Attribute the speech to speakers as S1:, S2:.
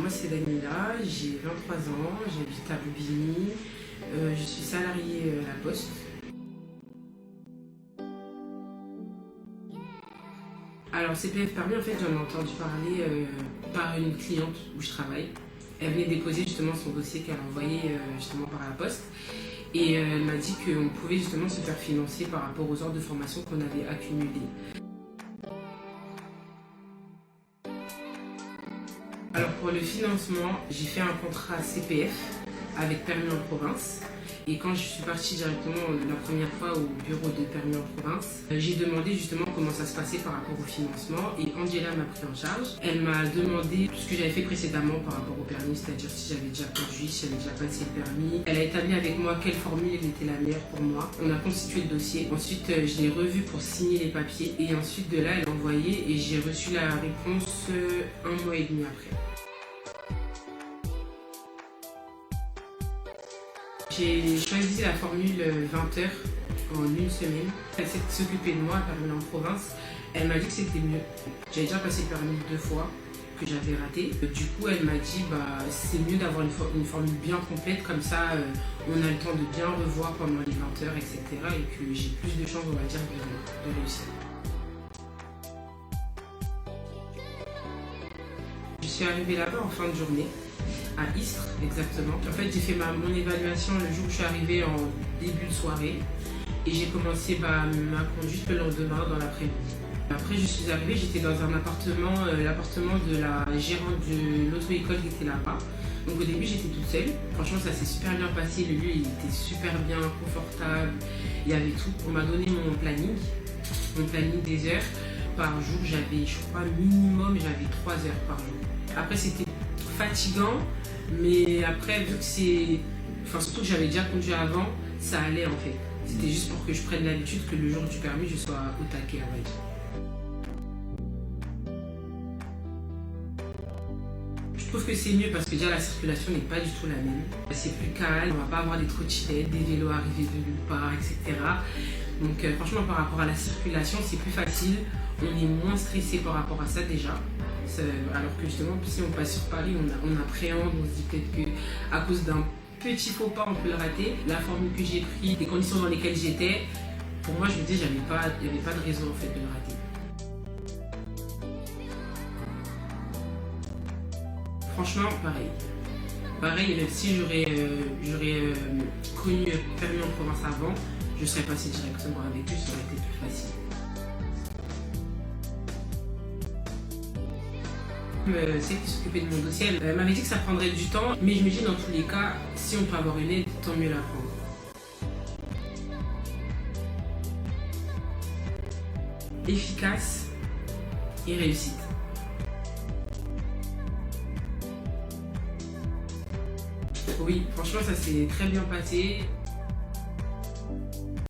S1: moi c'est Daniela, j'ai 23 ans, j'habite à Bobigny, je suis salariée à la Poste. Alors CPF Permis, en fait j'en ai entendu parler par une cliente où je travaille. Elle venait déposer justement son dossier qu'elle a envoyé justement par la Poste. Et elle m'a dit qu'on pouvait justement se faire financer par rapport aux heures de formation qu'on avait accumulées. Alors pour le financement, j'ai fait un contrat CPF avec Permis en province. Et quand je suis partie directement la première fois au bureau de Permis en province, j'ai demandé justement comment ça se passait par rapport au financement et Angela m'a pris en charge. Elle m'a demandé tout ce que j'avais fait précédemment par rapport au permis, c'est-à-dire si j'avais déjà conduit, si j'avais déjà passé le permis. Elle a établi avec moi quelle formule était la meilleure pour moi. On a constitué le dossier. Ensuite, je l'ai revu pour signer les papiers et ensuite de là, elle a envoyé et j'ai reçu la réponse un mois et demi après. J'ai choisi la formule 20 heures en une semaine. Elle s'est s'occuper de moi, Permis en province. Elle m'a dit que c'était mieux. J'avais déjà passé le permis 2 fois que j'avais raté. Du coup, elle m'a dit c'est mieux d'avoir une formule bien complète, comme ça on a le temps de bien revoir pendant les 20 heures, etc. Et que j'ai plus de chances, on va dire, de réussir. Je suis arrivée là-bas en fin de journée. À Istres, exactement. En fait, j'ai fait mon évaluation le jour où je suis arrivée en début de soirée et j'ai commencé ma conduite le lendemain dans l'après-midi. Après, je suis arrivée, j'étais dans un appartement, l'appartement de la gérante de l'auto-école qui était là-bas. Donc au début, j'étais toute seule. Franchement, ça s'est super bien passé. Le lieu, il était super bien, confortable. Il y avait tout. On m'a donné mon planning des heures. Par jour, j'avais, je crois, minimum, j'avais 3 heures par jour. Après, c'était fatigant, mais après, vu que c'est... Enfin, surtout que j'avais déjà conduit avant, ça allait en fait. C'était juste pour que je prenne l'habitude que le jour du permis, je sois au taquet, on va dire. Je trouve que c'est mieux parce que déjà la circulation n'est pas du tout la même. C'est plus calme, on va pas avoir des trottinettes, des vélos arrivés de nulle part, etc. Donc franchement, par rapport à la circulation, c'est plus facile. On est moins stressé par rapport à ça déjà. Alors que justement, si on passe sur Paris, on appréhende, on se dit peut-être qu'à cause d'un petit faux pas, on peut le rater. La formule que j'ai prise, les conditions dans lesquelles j'étais, pour moi, je me dis, il n'y avait pas de raison en fait de le rater. Franchement, pareil. Pareil, même si j'aurais connu Permis en province avant, je serais passée directement avec eux, ça aurait été plus facile. Celle qui s'occupait de mon dossier, elle m'avait dit que ça prendrait du temps, mais je me dis dans tous les cas, si on peut avoir une aide, tant mieux la prendre. Efficace et réussite. Oui, franchement ça s'est très bien passé.